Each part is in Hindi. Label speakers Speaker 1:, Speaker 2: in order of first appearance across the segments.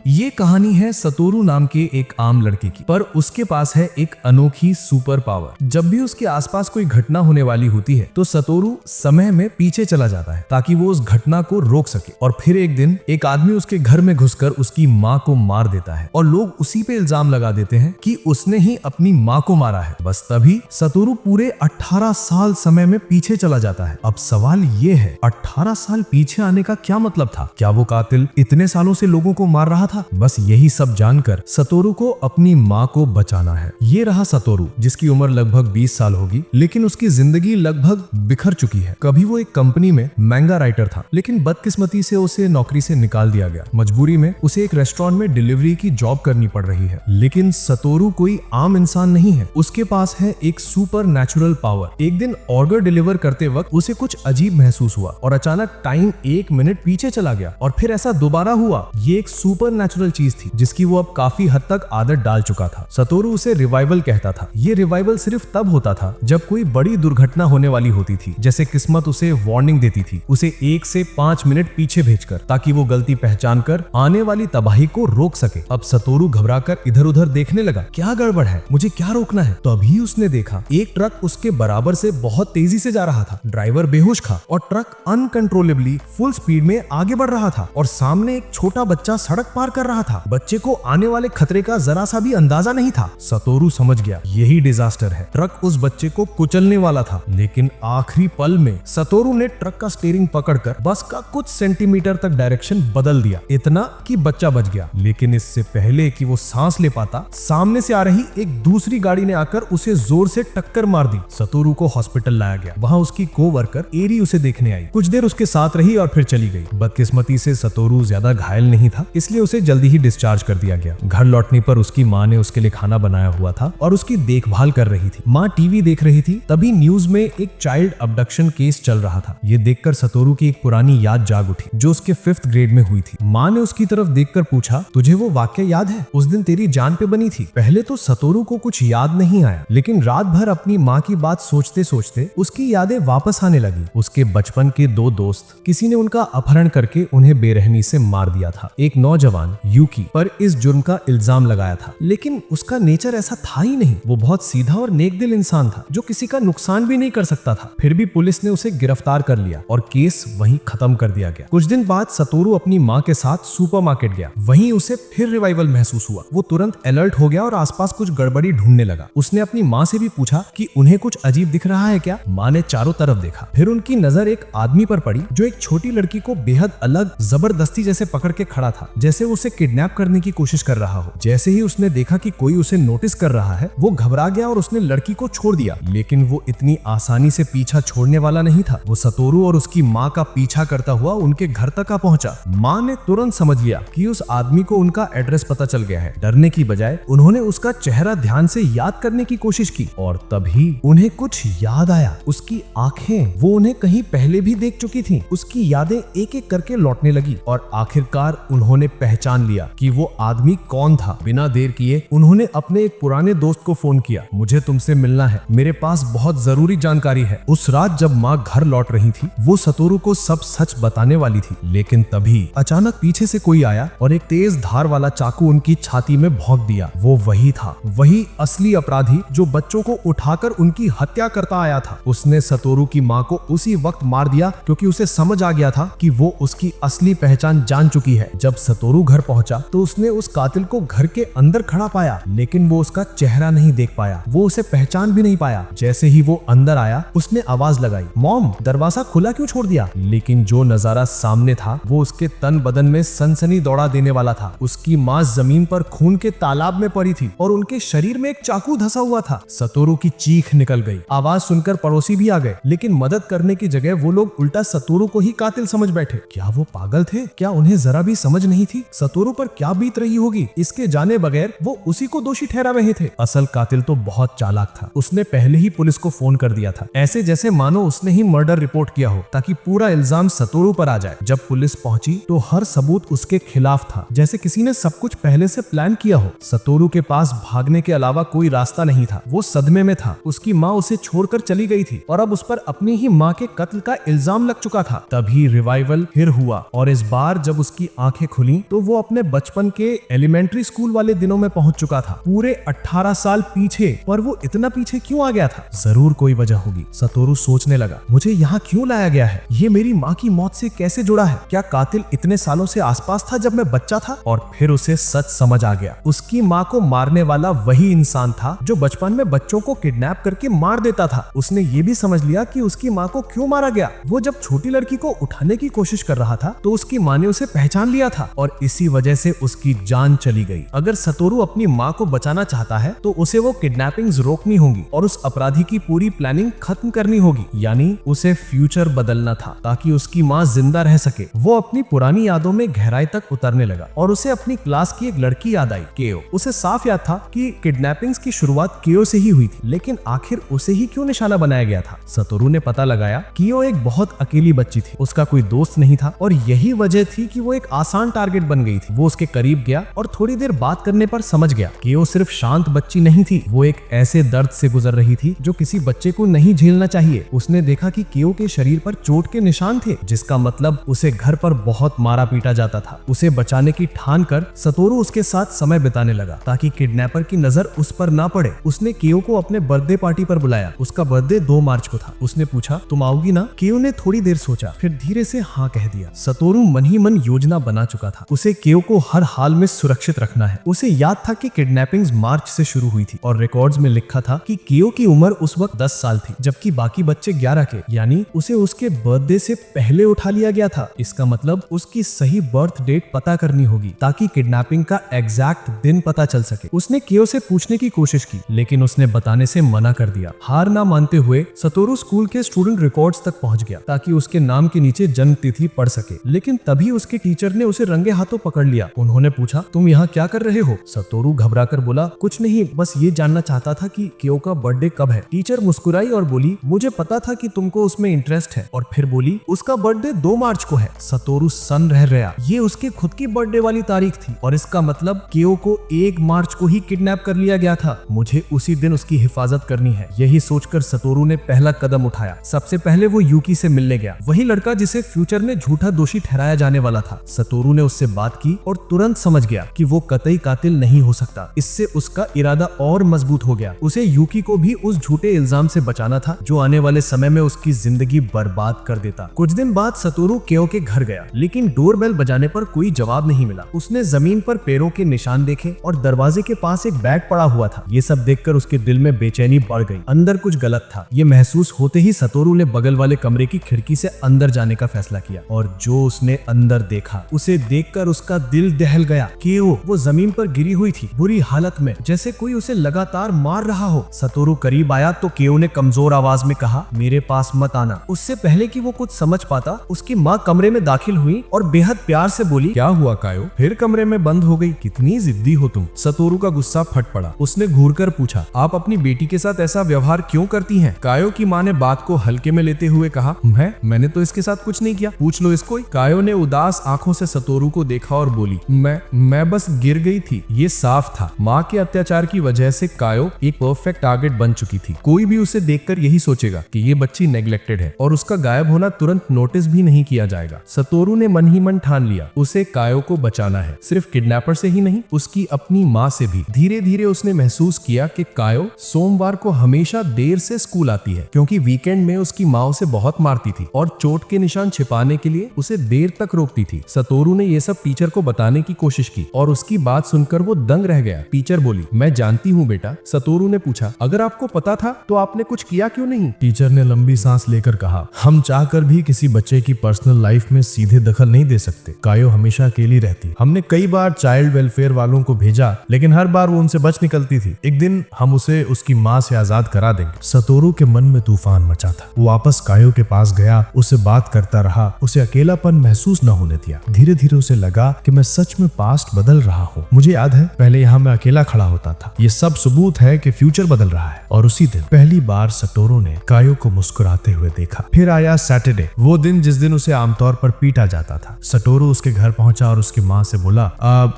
Speaker 1: ये कहानी है सतोरू नाम के एक आम लड़के की, पर उसके पास है एक अनोखी सुपर पावर। जब भी उसके आसपास कोई घटना होने वाली होती है तो सतोरू समय में पीछे चला जाता है ताकि वो उस घटना को रोक सके। और फिर एक दिन एक आदमी उसके घर में घुसकर उसकी माँ को मार देता है और लोग उसी पे इल्जाम लगा देते हैं कि उसने ही अपनी माँ को मारा है। बस तभी सतोरू पूरे 18 साल समय में पीछे चला जाता है। अब सवाल ये है, 18 साल पीछे आने का क्या मतलब था? क्या वो कातिल इतने सालों से लोगों को मार रहा था? बस यही सब जानकर सतोरू को अपनी माँ को बचाना है। ये रहा सतोरू, जिसकी उम्र लगभग 20 साल होगी, लेकिन उसकी जिंदगी लगभग बिखर चुकी है। कभी वो एक कंपनी में महंगा राइटर था, लेकिन बदकिस्मती से उसे नौकरी से निकाल दिया गया। मजबूरी में उसे एक रेस्टोरेंट में डिलीवरी की जॉब करनी पड़ रही है। लेकिन सतोरू कोई आम इंसान नहीं है, उसके पास है एक सुपर नेचुरल पावर। एक दिन ऑर्डर डिलीवर करते वक्त उसे कुछ अजीब महसूस हुआ और अचानक टाइम 1 मिनट पीछे चला गया और फिर ऐसा दोबारा हुआ। ये एक सुपर नेचुरल चीज थी जिसकी वो अब काफी हद तक आदत डाल चुका था। सतोरू उसे रिवाइवल कहता था। ये रिवाइवल सिर्फ तब होता था जब कोई बड़ी दुर्घटना होने वाली होती थी, जैसे किस्मत उसे वार्निंग देती थी, उसे 1 से 5 मिनट पीछे भेजकर, ताकि वो गलती पहचान कर आने वाली तबाही को रोक सके। अब सतोरू घबराकर इधर उधर देखने लगा, क्या गड़बड़ है, मुझे क्या रोकना है? तो अभी उसने देखा एक ट्रक उसके बराबर से बहुत तेजी से जा रहा था। ड्राइवर बेहोश था और ट्रक अनकंट्रोलेबली फुल स्पीड में आगे बढ़ रहा था और सामने एक छोटा बच्चा सड़क पार कर रहा था। बच्चे को आने वाले खतरे का जरा सा भी अंदाजा नहीं था। सतोरू समझ गया यही डिजास्टर है। ट्रक उस बच्चे को कुचलने वाला था, लेकिन आखिरी पल में सतोरू ने ट्रक का स्टीयरिंग पकड़कर बस का कुछ सेंटीमीटर तक डायरेक्शन बदल दिया, इतना कि बच्चा बच गया। लेकिन इससे पहले कि वो सांस ले पाता, सामने से आ रही एक दूसरी गाड़ी ने आकर उसे जोर से टक्कर मार दी। सतोरू को हॉस्पिटल लाया गया। वहां उसकी कोवर्कर एरी उसे देखने आई, कुछ देर उसके साथ रही और फिर चली गई। बदकिस्मती से सतोरू ज्यादा घायल नहीं था, इसलिए उसे जल्दी ही डिस्चार्ज कर दिया गया। घर लौटने पर उसकी माँ ने उसके लिए खाना बनाया हुआ था और उसकी देखभाल कर रही थी। माँ टीवी देख रही थी, तभी न्यूज में एक चाइल्ड अबडक्शन केस चल रहा था। ये देखकर सतोरू की एक पुरानी याद जाग उठी जो उसके 5th ग्रेड में हुई थी। माँ ने उसकी तरफ देखकर पूछा, तुझे वो वाक्य याद है? उस दिन तेरी जान पे बनी थी। पहले तो सतोरू को कुछ याद नहीं आया, लेकिन रात भर अपनी माँ की बात सोचते सोचते उसकी यादें वापस आने लगी। उसके बचपन के 2 दोस्त, किसी ने उनका अपहरण करके उन्हें बेरहमी से मार दिया था। एक नौजवान यूकी पर इस जुर्म का इल्जाम लगाया था, लेकिन उसका नेचर ऐसा था ही नहीं। वो बहुत सीधा और नेकदिल इंसान था जो किसी का नुकसान भी नहीं कर सकता था। फिर भी पुलिस ने उसे गिरफ्तार कर लिया और केस वहीं खत्म कर दिया गया। कुछ दिन बाद सतोरू अपनी माँ के साथ सुपरमार्केट गया। वहीं उसे फिर रिवाइवल महसूस हुआ। वो तुरंत अलर्ट हो गया और आसपास कुछ गड़बड़ी ढूंढने लगा। उसने अपनी माँ से भी पूछा कि उन्हें कुछ अजीब दिख रहा है क्या? माँ ने चारों तरफ देखा। फिर उनकी नजर एक आदमी पर पड़ी जो एक छोटी लड़की को बेहद अलग जबरदस्ती जैसे पकड़ के खड़ा था, जैसे उसे किडनैप करने की कोशिश कर रहा हो। जैसे ही उसने देखा कि कोई उसे नोटिस कर रहा है, वो घबरा गया और उसने लड़की को छोड़ दिया। लेकिन वो इतनी आसानी से पीछा छोड़ने वाला नहीं था। वो सतोरू और उसकी माँ का पीछा करता हुआ उनके घर तक आ पहुंचा। माँ ने तुरंत समझ लिया कि उस आदमी को उनका एड्रेस पता चल गया है। डरने की बजाय उन्होंने उसका चेहरा ध्यान से याद करने की कोशिश की और तभी उन्हें कुछ याद आया। उसकी आंखें वो उन्हें कहीं पहले भी देख चुकी थी। उसकी यादें एक एक करके लौटने लगी और आखिरकार उन्होंने पहचान लिया कि वो आदमी कौन था। बिना देर किए उन्होंने अपने एक पुराने दोस्त को फोन किया, मुझे तुमसे मिलना है, मेरे पास बहुत जरूरी जानकारी है। उस रात जब माँ घर लौट रही थी, वो सतोरू को सब सच बताने वाली थी, लेकिन तभी अचानक पीछे से कोई आया और एक तेज धार वाला चाकू उनकी छाती में भोंक दिया। वो वही था, वही असली अपराधी जो बच्चों को उठाकर उनकी हत्या करता आया था। उसने सतोरू की माँ को उसी वक्त मार दिया क्योंकि उसे समझ आ गया था कि वो उसकी असली पहचान जान चुकी है। जब सतोरू घर पहुंचा तो उसने उस कातिल को घर के अंदर खड़ा पाया, लेकिन वो उसका चेहरा नहीं देख पाया, वो उसे पहचान भी नहीं पाया। जैसे ही वो अंदर आया, उसने आवाज लगाई, मॉम, दरवाजा खुला क्यों छोड़ दिया? लेकिन जो नजारा सामने था वो उसके तन बदन में सनसनी दौड़ा देने वाला था। उसकी माँ जमीन पर खून के तालाब में पड़ी थी और उनके शरीर में एक चाकू धंसा हुआ था। सतोरू की चीख निकल गई। आवाज सुनकर पड़ोसी भी आ गए, लेकिन मदद करने की जगह वो लोग उल्टा सतोरू को ही कातिल समझ बैठे। क्या वो पागल थे? क्या उन्हें जरा भी समझ नहीं थी सतोरू पर क्या बीत रही होगी? इसके जाने बगैर वो उसी को दोषी ठहरा रहे थे। असल कातिल तो बहुत चालाक था। उसने पहले ही पुलिस को फोन कर दिया था, ऐसे जैसे मानो उसने ही मर्डर रिपोर्ट किया हो, ताकि पूरा इल्जाम सतोरू पर आ जाए। जब पुलिस पहुंची तो हर सबूत उसके खिलाफ था, जैसे किसी ने सब कुछ पहले से प्लान किया हो। सतोरू के पास भागने के अलावा कोई रास्ता नहीं था। वो सदमे में था। उसकी माँ उसे छोड़कर चली गई थी और अब उस पर अपनी ही माँ के कत्ल का इल्जाम लग चुका था। तभी रिवाइवल फिर हुआ और इस बार जब उसकी आंखें खुली तो वो वो अपने बचपन के एलिमेंट्री स्कूल वाले दिनों में पहुंच चुका था, पूरे 18 साल पीछे। पर वो इतना पीछे क्यों आ गया था? जरूर कोई वजह होगी। सतोरू सोचने लगा, मुझे यहाँ क्यों लाया गया है? ये मेरी माँ की मौत से कैसे जुड़ा है? क्या कातिल इतने सालों से आसपास था जब मैं बच्चा था? और फिर उसे सच समझ आ गया, उसकी माँ को मारने वाला वही इंसान था जो बचपन में बच्चों को किडनैप करके मार देता था। उसने ये भी समझ लिया कि उसकी माँ को क्यों मारा गया। वो जब छोटी लड़की को उठाने की कोशिश कर रहा था तो उसकी माँ ने उसे पहचान लिया था और इसी वजह से उसकी जान चली गई। अगर सतोरू अपनी माँ को बचाना चाहता है तो उसे वो किडनैपिंग्स रोकनी होगी और उस अपराधी की पूरी प्लानिंग खत्म करनी होगी, यानी उसे फ्यूचर बदलना था ताकि उसकी माँ जिंदा रह सके। वो अपनी पुरानी यादों में गहराई तक उतरने लगा और उसे अपनी क्लास की एक लड़की याद आई, केओ। उसे साफ याद था कि किडनैपिंग्स की शुरुआत केओ से ही हुई थी, लेकिन आखिर उसे ही क्यों निशाना बनाया गया था? सतोरू ने पता लगाया केओ एक बहुत अकेली बच्ची थी, उसका कोई दोस्त नहीं था और यही वजह थी कि वो एक आसान टारगेट बन गई थी। वो उसके करीब गया और थोड़ी देर बात करने पर समझ गया कि वो सिर्फ शांत बच्ची नहीं थी, वो एक ऐसे दर्द से गुजर रही थी जो किसी बच्चे को नहीं झेलना चाहिए। उसने देखा कि केओ के शरीर पर चोट के निशान थे, जिसका मतलब उसे घर पर बहुत मारा पीटा जाता था। उसे बचाने की ठान कर सतोरू उसके साथ समय बिताने लगा ताकि किडनैपर की नजर उस पर ना पड़े। उसने केओ को अपने बर्थडे पार्टी पर बुलाया। उसका बर्थडे 2 मार्च को था। उसने पूछा, तुम आओगी ना? केओ ने थोड़ी देर सोचा, फिर धीरे से हाँ कह दिया। सतोरू मन ही मन योजना बना चुका था, उसे केओ को हर हाल में सुरक्षित रखना है। उसे याद था कि किडनैपिंग्स मार्च से शुरू हुई थी और रिकॉर्ड्स में लिखा था कि केओ की उम्र उस वक्त 10 साल थी, जबकि बाकी बच्चे 11 के, यानी उसे उसके बर्थडे से पहले उठा लिया गया था। इसका मतलब उसकी सही बर्थ डेट पता करनी होगी ताकि किडनैपिंग का एग्जैक्ट दिन पता चल सके। उसने केओ से पूछने की कोशिश की, लेकिन उसने बताने से मना कर दिया। हार ना मानते हुए सतोरू स्कूल के स्टूडेंट रिकॉर्ड्स तक पहुंच गया ताकि उसके नाम के नीचे जन्म तिथि पढ़ सके। लेकिन तभी उसके टीचर ने उसे रंगे हाथों पकड़ लिया। उन्होंने पूछा, तुम यहाँ क्या कर रहे हो? सतोरू घबरा कर बोला, कुछ नहीं, बस ये जानना चाहता था कि केओ का बर्थडे कब है। टीचर मुस्कुराई और बोली, मुझे पता था कि तुमको उसमें इंटरेस्ट है। और फिर बोली, उसका बर्थडे 2 मार्च को है। सतोरू सन रह गया। ये उसके खुद की बर्थडे वाली तारीख थी और इसका मतलब केओ को 1 मार्च को ही किडनैप कर लिया गया था। मुझे उसी दिन उसकी हिफाजत करनी है। यही सोचकर सतोरू ने पहला कदम उठाया। सबसे पहले वो यूकी से मिलने गया, वही लड़का जिसे फ्यूचर में झूठा दोषी ठहराया जाने वाला था। सतोरू ने उससे बात की और तुरंत समझ गया कि वो कतई कातिल नहीं हो सकता। इससे उसका इरादा और मजबूत हो गया। उसे यूकी को भी उस झूठे इल्जाम से बचाना था जो आने वाले समय में उसकी जिंदगी बर्बाद कर देता। कुछ दिन बाद सतोरू केओ के घर गया, लेकिन डोरबेल बजाने पर कोई जवाब नहीं मिला। उसने जमीन पर पैरों के निशान देखे और दरवाजे के पास एक बैग पड़ा हुआ था। ये सब देखकर उसके दिल में बेचैनी बढ़ गई। अंदर कुछ गलत था। ये महसूस होते ही सतोरू ने बगल वाले कमरे की खिड़की से अंदर जाने का फैसला किया और जो उसने अंदर देखा, उसे देखकर उसका दिल दहल गया। केओ वो जमीन पर गिरी हुई थी, बुरी हालत में, जैसे कोई उसे लगातार मार रहा हो। सतोरू करीब आया तो केओ ने कमजोर आवाज में कहा, मेरे पास मत आना। उससे पहले कि वो कुछ समझ पाता, उसकी माँ कमरे में दाखिल हुई और बेहद प्यार से बोली, क्या हुआ कायो? फिर कमरे में बंद हो गई? कितनी जिद्दी हो तुम। सतोरू का गुस्सा फट पड़ा। उसने घूरकर पूछा, आप अपनी बेटी के साथ ऐसा व्यवहार क्यों करती हैं? कायो की माँ ने बात को हल्के में लेते हुए कहा, मैंने तो इसके साथ कुछ नहीं किया, पूछ लो इसको। कायो ने उदास आंखों से सतोरू को देखा और बोली, मैं बस गिर गई थी। ये साफ था, माँ के अत्याचार की वजह से कायो एक परफेक्ट टारगेट बन चुकी थी। कोई भी उसे देखकर यही सोचेगा कि ये बच्ची नेग्लेक्टेड है और उसका गायब होना तुरंत नोटिस भी नहीं किया जाएगा। सतोरू ने मन ही मन ठान लिया, उसे कायो को बचाना है, सिर्फ किडनैपर से ही नहीं, उसकी अपनी माँ से भी। धीरे धीरे उसने महसूस किया कि कायो सोमवार को हमेशा देर से स्कूल आती है क्योंकि वीकेंड में उसकी माँ उसे बहुत मारती थी और चोट के निशान छिपाने के लिए उसे देर तक रोकती थी। सतोरू ने ये सब टीचर को बताने की कोशिश की और उसकी बात सुनकर वो दंग रह गया। टीचर बोली, मैं जानती हूँ बेटा। सतोरू ने पूछा, अगर आपको पता था तो आपने कुछ किया क्यों नहीं? टीचर ने लंबी सांस लेकर कहा, हम चाहकर भी किसी बच्चे की पर्सनल लाइफ में सीधे दखल नहीं दे सकते। कायो हमेशा अकेली रहती। हमने कई बार चाइल्ड वेलफेयर वालों को भेजा, लेकिन हर बार वो उनसे बच निकलती थी। एक दिन हम उसे उसकी माँ से आजाद करा देंगे। सतोरू के मन में तूफान मचा था। वो वापस कायो के पास गया, उससे बात करता रहा, उसे अकेलापन महसूस न होने दिया। धीरे धीरे उसे लगा कि मैं सच में पास्ट बदल रहा हूँ। मुझे याद है पहले यहाँ मैं अकेला खड़ा होता था। ये सब सबूत है कि फ्यूचर बदल रहा है। और उसी दिन पहली बार सतोरू ने कायो को मुस्कुराते हुए देखा। फिर आया सैटरडे, वो दिन जिस दिन उसे आमतौर पर पीटा जाता था। सतोरू उसके घर पहुंचा और उसकी माँ से बोला,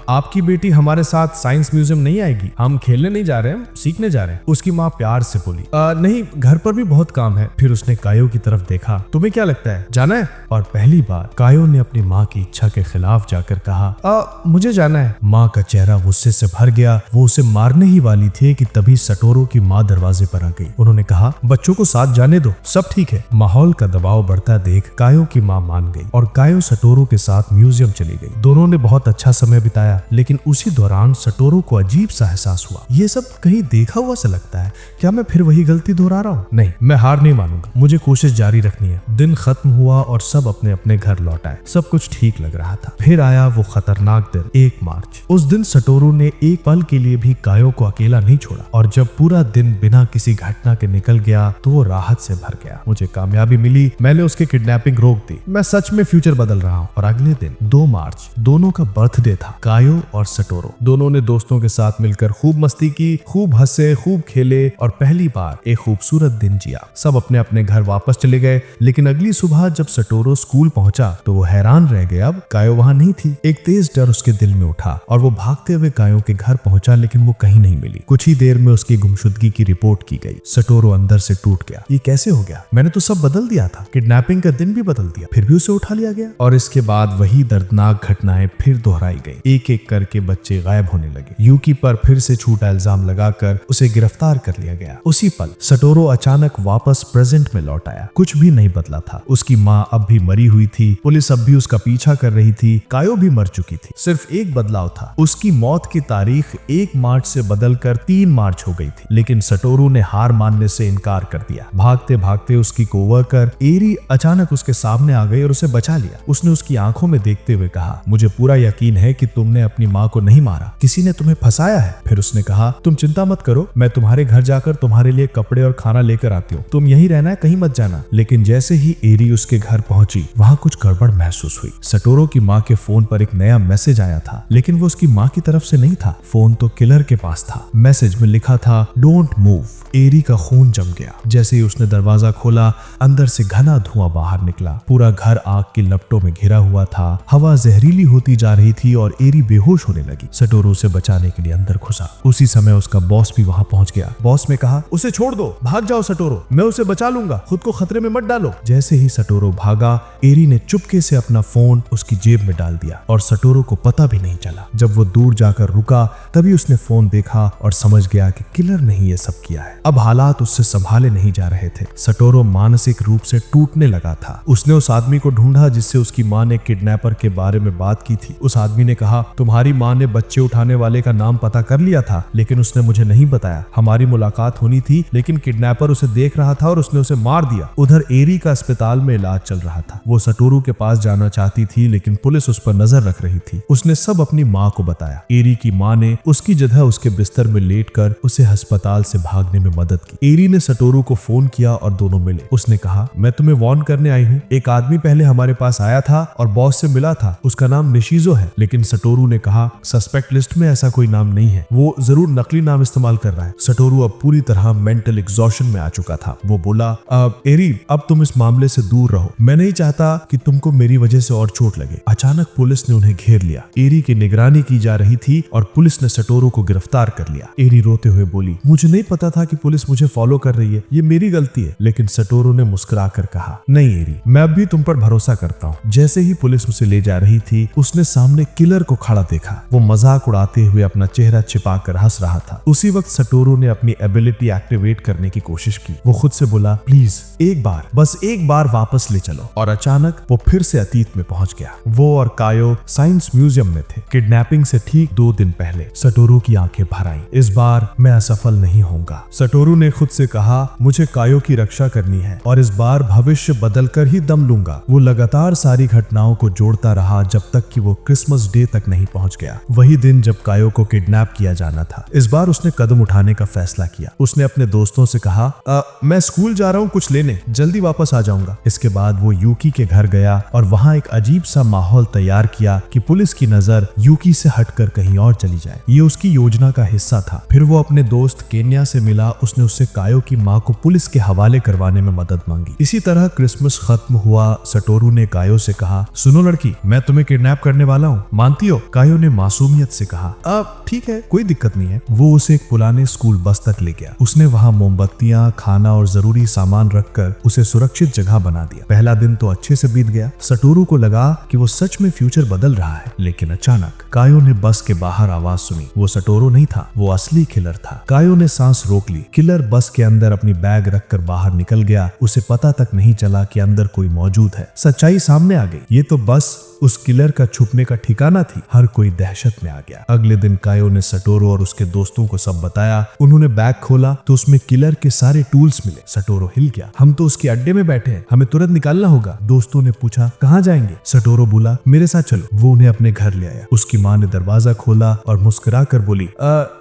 Speaker 1: आपकी बेटी हमारे साथ साइंस म्यूजियम नहीं आएगी, हम खेलने नहीं जा रहे हैं, सीखने जा रहे हैं। उसकी माँ प्यार से बोली, नहीं, घर पर भी बहुत काम है। फिर उसने कायो की तरफ देखा, तुम्हें क्या लगता है, जाना है? और पहली बार कायो ने अपनी माँ की इच्छा के खिलाफ जाकर कहा, मुझे जाना है। माँ का चेहरा गुस्से से भर गया। वो उसे मारने ही वाली थी कि तभी सटोरो की माँ दरवाजे पर आ गई। उन्होंने कहा, बच्चों को साथ जाने दो, सब ठीक है। माहौल का दबाव बढ़ता देख कायो की माँ मान गई और कायो सटोरो के साथ म्यूजियम चली गई। दोनों ने बहुत अच्छा समय बिताया, लेकिन उसी दौरान सटोरो को अजीब सा एहसास हुआ। ये सब कहीं देखा हुआ सा लगता है, क्या मैं फिर वही गलती दोहरा रहा हूँ? नहीं, मैं हार नहीं मानूंगा, मुझे कोशिश जारी रखनी है। दिन खत्म हुआ और सब अपने अपने घर लौट आए। सब कुछ ठीक लग रहा था। फिर आया वो खतरनाक दिन, 1 मार्च। उस दिन सटोरो ने एक पल के लिए भी कायो को अकेला नहीं छोड़ा और जब पूरा दिन बिना किसी घटना के निकल गया तो वो राहत से भर गया। मुझे कामयाबी मिली, मैंने उसकी किडनैपिंग रोक दी, मैं सच में फ्यूचर बदल रहा हूँ। और अगले दिन 2 मार्च दोनों का बर्थडे था। कायो और सटोरो दोनों ने दोस्तों के साथ मिलकर खूब मस्ती की, खूब हंसे, खूब खेले और पहली बार एक खूबसूरत दिन जिया। सब अपने अपने घर वापस चले गए, लेकिन अगली सुबह जब सटोरो स्कूल पहुंचा तो वो हैरान रह गया। अब कायो वहां नहीं थी। एक तेज डर उसके दिल में उठा और वो भागते हुए कायो के घर पहुंचा, लेकिन वो कहीं नहीं मिली। कुछ ही देर में उसकी गुमशुदगी की रिपोर्ट की गई। सटोरो अंदर से टूट गया। ये कैसे हो गया? मैंने तो सब बदल दिया था, किडनैपिंग का दिन भी बदल दिया, फिर भी उसे उठा लिया गया। और इसके बाद वही दर्दनाक घटनाएं फिर दोहराई गई। एक एक करके बच्चे गायब होने लगे। यूकी पर फिर से झूठा इल्जाम लगाकर उसे गिरफ्तार कर लिया गया। उसी पल सटोरो अचानक वापस प्रेजेंट में लौट आया। कुछ भी नहीं बदला था। उसकी माँ अब भी मरी हुई थी, पुलिस अब भी उसका पीछा कर रही थी, कायो भी मर चुकी थी। सिर्फ एक बदलाव था, उसकी मौत की तारीख 1 मार्च से बदलकर 3 मार्च हो गई थी। लेकिन सटोरू ने हार मानने से इनकार कर दिया। भागते भागते उसकी कोवर्कर एरी अचानक उसके सामने आ गई और उसे बचा लिया। उसने उसकी आंखों में देखते हुए कहा, मुझे पूरा यकीन है कि तुमने अपनी माँ को नहीं मारा, किसी ने तुम्हें फंसाया है। फिर उसने कहा, तुम चिंता मत करो, मैं तुम्हारे घर जाकर तुम्हारे लिए कपड़े और खाना लेकर आती हूँ, तुम यहीं रहना है, कहीं मत जाना। लेकिन जैसे ही एरी उसके घर पहुंची, वहां कुछ गड़बड़ महसूस हुई। सटोरो की माँ के फोन पर एक नया मैसेज आया था, लेकिन वो उसकी माँ की तरफ से नहीं था। फोन तो किलर के पास था। मैसेज में लिखा था, डोंट मूव। एरी का खून जम गया। जैसे ही उसने दरवाजा खोला, अंदर से घना धुआं बाहर निकला। पूरा घर आग की लपटों में घिरा हुआ था। हवा जहरीली होती जा रही थी और एरी बेहोश होने लगी। सटोरो उसे बचाने के लिए अंदर घुसा। उसी समय उसका बॉस भी वहां पहुंच गया। बॉस ने कहा, उसे छोड़ दो, भाग जाओ सटोरो, मैं उसे बचा लूंगा, खुद को खतरे में मत डालो। जैसे ही सटोरो भागा, एरी ने चुपके से अपना फोन उसकी जेब में डाल दिया और सटोरो को पता भी नहीं चला। जब वो दूर जाकर रुका, तभी उसने फोन देखा और समझ गया कि किलर ने ही ये सब किया है। अब हालात उससे संभाले नहीं जा रहे थे। सटोरो मानसिक रूप से टूटने लगा था। उसने उस आदमी को ढूंढा जिससे उसकी माँ ने किडनैपर के बारे में बात की थी। उस आदमी ने कहा, तुम्हारी माँ ने बच्चे उठाने वाले का नाम पता कर लिया था, लेकिन उसने मुझे नहीं बताया। हमारी मुलाकात होनी थी, लेकिन किडनैपर उसे देख रहा था और उसने उसे मार दिया। उधर एरी का अस्पताल में इलाज चल रहा था। वो सटोरू के पास जाना चाहती थी, लेकिन पुलिस उस पर नजर रख रही थी। उसने सब अपनी माँ को बताया। एरी की माँ ने उसकी जगह उसके बिस्तर में लेटकर उसे अस्पताल से भागने में मदद की। एरी ने सटोरू को फोन किया और दोनों मिले। उसने कहा, मैं तुम्हें वार्न करने आई हूँ, एक आदमी पहले हमारे पास आया था और बॉस से मिला था, उसका नाम निशिजो है। लेकिन सटोरू ने कहा, सस्पेक्ट लिस्ट में ऐसा कोई नाम नहीं है, वो जरूर नकली नाम इस्तेमाल कर रहा है। सटोरू अब पूरी तरह मेंटल एग्जॉशन में आ चुका था। वो बोला, एरी, अब तुम इस मामले से दूर रहो, मैं नहीं चाहता कि तुमको मेरी वजह से और चोट लगे। अचानक पुलिस ने उन्हें घेर लिया। एरी की निगरानी की जा रही थी और पुलिस ने सटोरू को गिरफ्तार कर लिया। एरी रोते हुए बोली, मुझे नहीं पता था कि पुलिस मुझे फॉलो कर रही है, ये मेरी गलती है। लेकिन सटोरू ने मुस्कुराकर कहा, नहीं एरी, मैं अब भी तुम पर भरोसा करता हूँ। जैसे ही पुलिस उसे ले जा रही थी, उसने सामने किलर को खड़ा देखा। वो मजाक उड़ाते हुए अपना चेहरा छिपाकर हंस रहा था। उसी वक्त सटोरू ने अपनी एबिलिटी एक्टिवेट करने की कोशिश की। वो खुद से बोला, प्लीज एक बार, बस एक बार वापस ले चलो। और अचानक वो फिर से अतीत में पहुंच गया। वो और कायो साइंस म्यूजियम में थे। किडनैपिंग से ठीक 2 दिन पहले। सटोरू की आंखें भर आईं। इस बार मैं असफल नहीं होऊंगा। सटोरू ने खुद से कहा, मुझे कायो की रक्षा करनी है और इस बार भविष्य बदलकर ही दम लूंगा। वो लगातार सारी घटनाओं को जोड़ता रहा जब तक कि वो क्रिसमस डे तक नहीं पहुंच गया। वही दिन जब कायो को किडनैप किया जाना था। इस बार उसने कदम उठाने का फैसला किया। उसने अपने दोस्तों से कहा, मैं स्कूल जा रहा हूँ कुछ लेने, जल्दी वापस आ जाऊंगा। इसके बाद वो यूकी के घर गया और वहां एक अजीब सा माहौल तैयार किया कि पुलिस की नजर यूकी से हटकर कहीं और चली जाए। ये उसकी योजना का हिस्सा था। फिर वो अपने दोस्त केन्या से मिला। उसने उससे कायो की माँ को पुलिस के हवाले करवाने में मदद मांगी। इसी तरह क्रिसमस खत्म हुआ। सटोरू ने कायो से कहा, सुनो लड़की, मैं तुम्हें किडनैप करने वाला हूँ, मानती हो? कायो ने मासूमियत से कहा, ठीक है, कोई दिक्कत नहीं है। वो उसे एक पुराने स्कूल बस तक ले गया। उसने वहां मोमबत्तियां, खाना और जरूरी सामान रखकर उसे सुरक्षित जगह बना दिया। पहला दिन तो अच्छे से बीत गया। सटोरू को लगा कि वो सच में फ्यूचर बदल रहा है। लेकिन अचानक कायो ने बस के बाहर आवाज सुनी। वो सटोरू नहीं था, वो असली किलर था। कायो ने सांस रोक ली। किलर बस के अंदर अपनी बैग रखकर बाहर निकल गया। उसे पता तक नहीं चला कि अंदर कोई मौजूद है। सच्चाई सामने आ गई। ये तो बस उस किलर का छुपने का ठिकाना थी। हर कोई दहशत में आ गया। अगले दिन कायो ने सटोरू और उसके दोस्तों को सब बताया। उन्होंने बैग खोला तो उसमें किलर के सारे टूल्स मिले। सटोरू हिल गया। हम तो उसके अड्डे में बैठे हैं, हमें तुरंत निकालना होगा। दोस्तों ने पूछा कहाँ जाएंगे? सटोरू बोला मेरे साथ चलो। वो उन्हें अपने घर ले आया। उसकी माँ ने दरवाजा खोला और मुस्कुरा कर बोली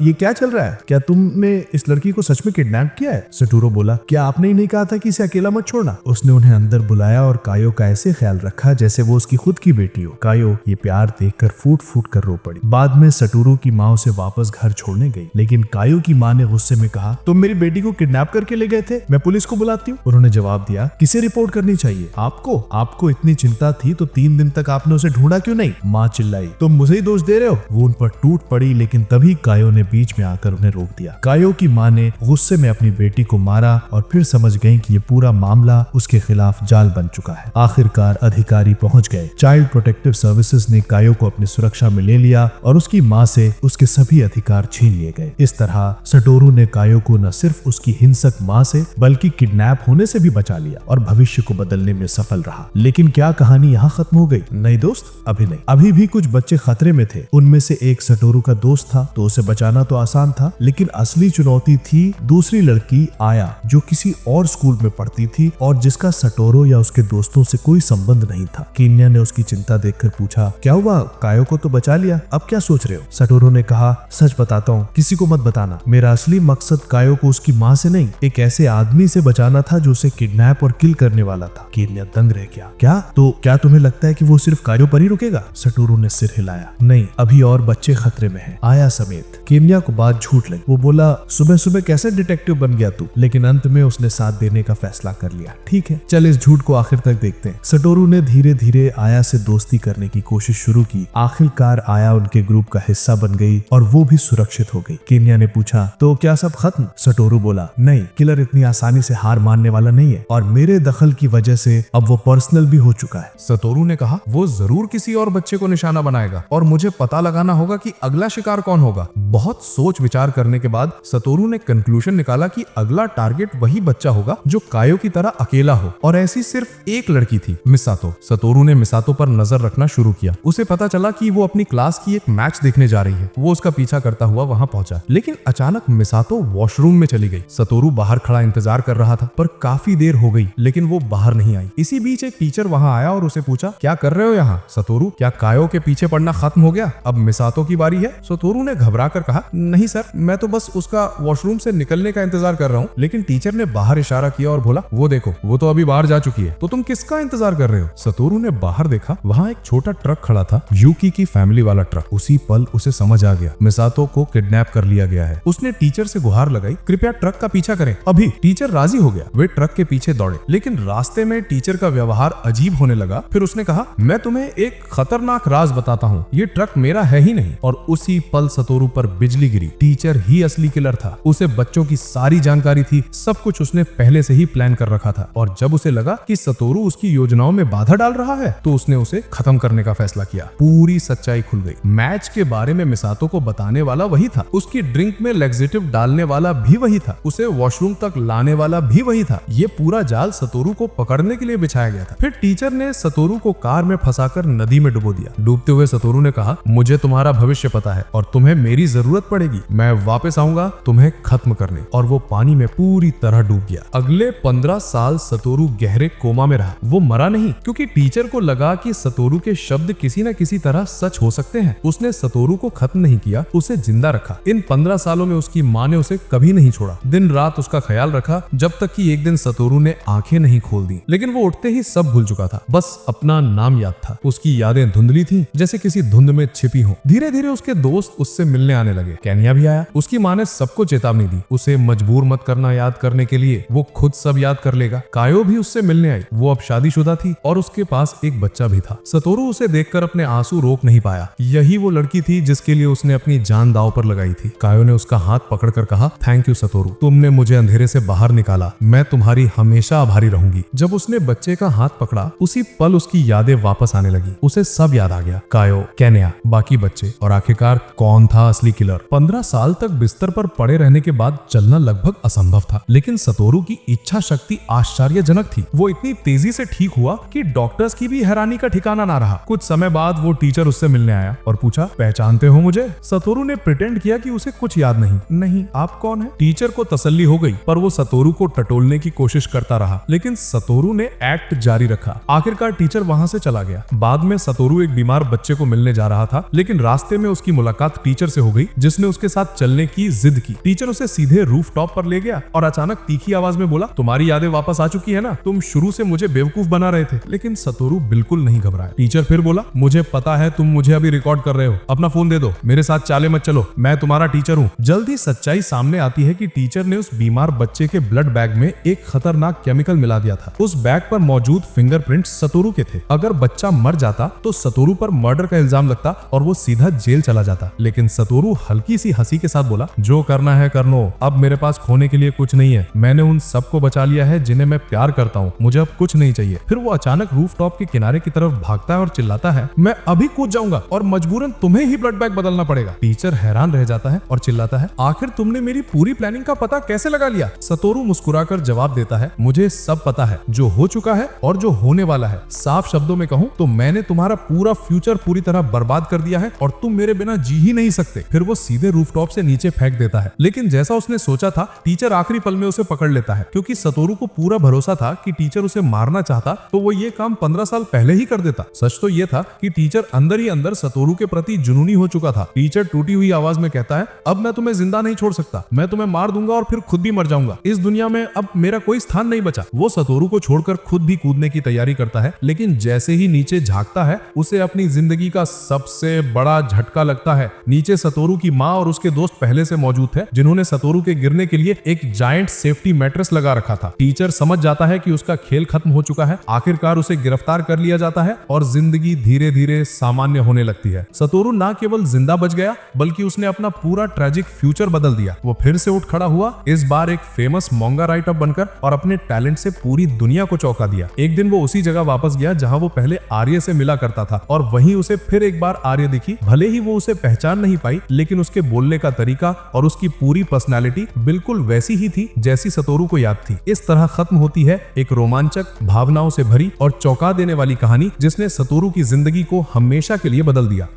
Speaker 1: ये क्या चल रहा है? क्या तुमने इस लड़की को सच में किडनैप किया है? सटोरू बोला क्या आपने ही नहीं कहा था कि इसे अकेला मत छोड़ना? उसने उन्हें अंदर बुलाया और कायो का ऐसे ख्याल रखा जैसे वो उसकी खुद की बेटी हो। कायो ये प्यार देखकर फूट फूट कर रो पड़ी। बाद में सटोरू की माँ उसे वापस घर छोड़ने गई, लेकिन कायो की माँ ने गुस्से में कहा तुम मेरी बेटी को किडनैप करके ले गए थे, मैं पुलिस को बुलाती हूँ। उन्होंने जवाब दिया किसे रिपोर्ट करनी चाहिए? आपको इतनी चिंता थी तो 3 दिन तक आपने उसे ढूंढा क्यों नहीं? माँ चिल्लाई तुम मुझे ही दोष दे रहे हो। वो उन पर टूट पड़ी, लेकिन तभी कायो ने बीच में आकर उन्हें रोक दिया। कायो की माँ ने गुस्से में अपनी बेटी को मारा और फिर समझ गई कि ये पूरा मामला उसके खिलाफ जाल बन चुका है। आखिरकार अधिकारी पहुंच गए। चाइल्ड प्रोटेक्टिव सर्विसेज ने कायो को अपनी सुरक्षा में ले लिया और उसकी माँ से उसके सभी अधिकार छीन लिए गए। इस तरह सटोरू ने कायो को न सिर्फ उसकी हिंसक माँ से बल्कि किडनैप होने से भी बचा लिया और भविष्य को बदलने में सफल रहा। लेकिन क्या कहानी यहाँ खत्म हो गई? नहीं दोस्त, अभी नहीं। अभी भी कुछ बच्चे खतरे में थे। उनमें से एक सटोरू का दोस्त था, तो उसे बचाना तो आसान था, लेकिन असली चुनौती थी दूसरी लड़की आया, जो किसी और स्कूल में पढ़ती थी और जिसका सटोरू या उसके दोस्तों से कोई संबंध नहीं था। कीन्या ने उसकी चिंता देखकर पूछा क्या हुआ? कायो को तो बचा लिया, अब क्या सोच रहे हो? सटोरू ने कहा सच बताता हूँ, किसी को मत बताना। मेरा असली मकसद कायो को उसकी माँ से नहीं, एक ऐसे आदमी से बचाना था जो उसे किडनैप और किल करने वाला था। कीन्या दंग रह गया। क्या तुम्हें लगता है कि वो सिर्फ कायो पर ही रुकेगा? सटोरू ने सिर हिलाया। नहीं, अभी और बच्चे खतरे में हैं, आया समेत। कीन्या को बात झूठ लगी। वो बोला सुबह सुबह कैसे डिटेक्टिव बन गया तू? लेकिन अंत में उसने साथ देने का फैसला कर लिया। ठीक है, चल इस झूठ को आखिर तक देखते हैं। सटोरू ने धीरे धीरे आया से दोस्ती करने की कोशिश शुरू की। आखिरकार आया उनके ग्रुप का हिस्सा बन गई और वो भी सुरक्षित हो गई। कीन्या ने पूछा तो क्या सब खत्म? सटोरू बोला नहीं, किलर इतनी आसानी से हार मानने वाला नहीं है और मेरे दखल की वजह से अब वो पर्सनल भी हो चुका है।
Speaker 2: सटोरू ने कहा वो जरूर किसी और बच्चे को निशाना बनाएगा और मुझे पता लगाना होगा कि अगला शिकार कौन होगा। बहुत सोच विचार करने के बाद सटोरू ने कंक्लूजन निकाला कि अगला टारगेट वही बच्चा होगा जो कायो की तरह अकेला हो, और ऐसी सिर्फ एक लड़की थी, मिसातो। सटोरू ने मिसातो पर नजर रखना शुरू किया। उसे पता चला कि वो अपनी क्लास की एक मैच देखने जा रही है। वो उसका पीछा करता हुआ वहां पहुंचा, लेकिन अचानक मिसातो वॉशरूम में चली गई। सटोरू बाहर खड़ा इंतजार कर रहा था, पर काफी देर हो गई लेकिन वो बाहर नहीं आई। इसी बीच एक टीचर वहां आया और उसे पूछा क्या कर रहे हो यहाँ? सटोरू, क्या कायो के पीछे पड़ना खत्म हो गया? अब मिसातो की बारी है। सटोरू ने घबरा कर कहा नहीं सर, मैं तो बस उसका वॉशरूम से निकलने का इंतजार कर रहा हूँ। लेकिन टीचर ने बाहर इशारा किया और बोला वो देखो, वो तो अभी बाहर जा चुकी है, तो तुम किसका इंतजार कर रहे हो? सटोरू ने बाहर देखा, वहां एक छोटा ट्रक खड़ा था, यूकी की फैमिली वाला ट्रक। उसी पल उसे समझ आ गया, मिसातो को किडनैप कर लिया गया है। उसने टीचर से गुहार लगाई, कृपया ट्रक का पीछा करें अभी। टीचर राजी हो गया। वे ट्रक के पीछे दौड़े, लेकिन रास्ते में टीचर का व्यवहार अजीब होने लगा। फिर उसने कहा मैं तुम्हें एक खतरनाक राज बताता हूँ, ये ट्रक मेरा है ही नहीं। और उसी पल सटोरू पर बिजली गिरी। टीचर ही असली किलर था। उसे बच्चों की सारी जानकारी थी, सब कुछ उसने पहले से ही प्लान कर रखा था। और जब उसे लगा कि सटोरू उसकी योजनाओं में बाधा डाल रहा है, तो उसने उसे खत्म करने का फैसला किया। पूरी सच्चाई खुल गई। मैच के बारे में मिसातो को बताने वाला वही था, उसकी ड्रिंक में लैक्सेटिव डालने वाला भी वही था, उसे वॉशरूम तक लाने वाला भी वही था। ये पूरा जाल सटोरू को पकड़ने के लिए बिछाया गया था। फिर टीचर ने सटोरू को कार में फंसाकर नदी में डुबो दिया। डूबते हुए सटोरू ने कहा मुझे तुम्हारा भविष्य पता है और तुम्हें मेरी जरूरत पड़ेगी, मैं वापस आऊंगा तुम्हें खत्म करने। और वो पानी में पूरी तरह डूब गया। अगले 15 साल सटोरू गहरे कोमा में रहा। वो मरा नहीं, क्योंकि टीचर को लगा कि सटोरू के शब्द किसी न किसी तरह सच हो सकते हैं। उसने सटोरू को खत्म नहीं किया, उसे जिंदा रखा। इन 15 सालों में उसकी माँ ने उसे कभी नहीं छोड़ा, दिन रात उसका ख्याल रखा, जब तक कि एक दिन सटोरू ने आंखें नहीं खोल दी। लेकिन वो उठते ही सब भूल चुका था, बस अपना नाम याद था। उसकी यादें धुंधली थी, जैसे किसी धुंध में छिपी हो। धीरे धीरे उसके दोस्त उससे मिलने आने लगे। केनिया भी आया। उसकी माँ ने सबको चेतावनी दी, उसे मजबूर मत करना याद करने के लिए, वो खुद सब याद कर लेगा। कायो भी उससे मिलने आई। वो अब शादीशुदा थी और उसके पास एक बच्चा भी था। सतोरू उसे देखकर अपने आंसू रोक नहीं पाया। यही वो लड़की थी जिसके लिए उसने अपनी जान दांव पर लगाई थी। कायो ने उसका हाथ पकड़कर कहा, थैंक यू सतोरू, तुमने मुझे अंधेरे से बाहर निकाला, मैं तुम्हारी हमेशा आभारी रहूंगी। जब उसने बच्चे का हाथ पकड़ा, उसी पल उसकी यादें वापस आने लगी। उसे सब याद आ गया, कायो, केनिया, बाकी बच्चे और आखिरकार कौन था असली किलर। 15 साल तक बिस्तर पर पड़े रहने के बाद चलना लगभग असंभव था, लेकिन सतोरू की इच्छा शक्ति आश्चर्यजनक थी। वो इतनी तेजी से ठीक हुआ कि डॉक्टर्स की भी हैरानी का ठिकाना ना रहा। कुछ समय बाद वो टीचर उससे मिलने आया और पूछा, पहचानते हो मुझे? सतोरू ने प्रिटेंड किया कि उसे कुछ याद नहीं, आप कौन है? टीचर को तसल्ली हो गई, पर वो सतोरू को टटोलने की कोशिश करता रहा, लेकिन सतोरू ने एक्ट जारी रखा। आखिरकार टीचर वहां से चला गया। बाद में सतोरू एक बीमार बच्चे को मिलने जा रहा था, लेकिन रास्ते में उसकी मुलाकात टीचर से हो गई, जिसने उसके साथ चलने की जिद की। टीचर उसे सीधे रूफटॉप पर ले गया और अचानक तीखी आवाज में बोला, तुम्हारी यादें वापस आ चुकी है ना? तुम शुरू से मुझे बेवकूफ बना रहे थे। लेकिन सतोरू बिल्कुल नहीं घबराया। टीचर फिर बोला, मुझे पता है तुम मुझे अभी रिकॉर्ड कर रहे हो, अपना फोन दे दो, मेरे साथ चाले मत चलो, मैं तुम्हारा टीचर हूँ। जल्दी सच्चाई सामने आती है कि टीचर ने उस बीमार बच्चे के ब्लड बैग में एक खतरनाक केमिकल मिला दिया था। उस बैग पर मौजूद फिंगरप्रिंट सतोरू के थे। अगर बच्चा मर जाता तो सतोरू पर मर्डर का इल्जाम लगता और वो सीधा जेल चला जाता। लेकिन सतोरू हल्की सी हंसी के साथ बोला, जो करना है कर लो, अब मेरे पास खोने के लिए कुछ नहीं है, मैंने उन सबको बचा लिया है जिन्हें मैं प्यार करता हूँ, मुझे अब कुछ नहीं चाहिए। फिर वो अचानक रूफटॉप के किनारे की तरफ भागता है और चिल्लाता है, मैं अभी कूद जाऊंगा और मजबूरन तुम्हें ही ब्लड बैग बदलना पड़ेगा। टीचर हैरान रह जाता है और चिल्लाता है, आखिर तुमने मेरी पूरी प्लानिंग का पता कैसे लगा लिया? सतोरू मुस्कुराकर जवाब देता है, मुझे सब पता है, जो हो चुका है और जो होने वाला है। साफ शब्दों में कहूं तो मैंने तुम्हारा पूरा फ्यूचर पूरी तरह बर्बाद कर दिया है और तुम मेरे बिना जी ही नहीं सकते। फिर वो सीधे रूफटॉप से नीचे फेंक देता है। लेकिन जैसा उसने सोचा था, टीचर आखिरी पल में उसे पकड़ लेता है। क्योंकि सतोरू को पूरा भरोसा था कि टीचर उसे मारना चाहता तो वो ये काम 15 साल पहले ही कर देता। सच तो ये था कि टीचर अंदर ही अंदर सतोरू के प्रति जुनूनी हो चुका था। टीचर टूटी हुई आवाज में कहता है, अब मैं तुम्हें जिंदा नहीं छोड़ सकता, मैं तुम्हें मार दूंगा और फिर खुद भी मर जाऊंगा। इस दुनिया में अब मेरा कोई स्थान नहीं बचा। वो सतोरू को छोड़कर खुद भी कूदने की तैयारी करता है, लेकिन जैसे ही नीचे झांकता है, उसे अपनी जिंदगी का सबसे बड़ा झटका लगता है। नीचे सतोरू की माँ और उसके दोस्त पहले से मौजूद थे, जिन्होंने सतोरू के गिरने के लिए एक जायंट सेफ्टी मैट्रेस लगा रखा था। टीचर समझ जाता है कि उसका खेल खत्म हो चुका है। आखिरकार उसे गिरफ्तार कर लिया जाता है और जिंदगी धीरे धीरे सामान्य होने लगती है। सतोरू ना केवल जिंदा बच गया, बल्कि उसने अपना पूरा ट्रेजिक फ्यूचर बदल दिया। वो फिर से उठ खड़ा हुआ, इस बार एक फेमस मोंगा राइटर बनकर, और अपने टैलेंट से पूरी दुनिया को चौंका दिया। एक दिन वो उसी जगह वापस गया जहां वो पहले आर्य से मिला करता था, और वहीं उसे फिर एक बार आर्य दिखी। भले ही वो उसे पहचान नहीं पाई, लेकिन उसके बोलने का तरीका और उसकी पूरी पर्सनालिटी बिल्कुल वैसी ही थी जैसी सतोरू को याद थी। इस तरह खत्म होती है एक रोमांचक, भावनाओं से भरी और चौंका देने वाली कहानी, जिसने सतोरू की जिंदगी को हमेशा के लिए बदल दिया।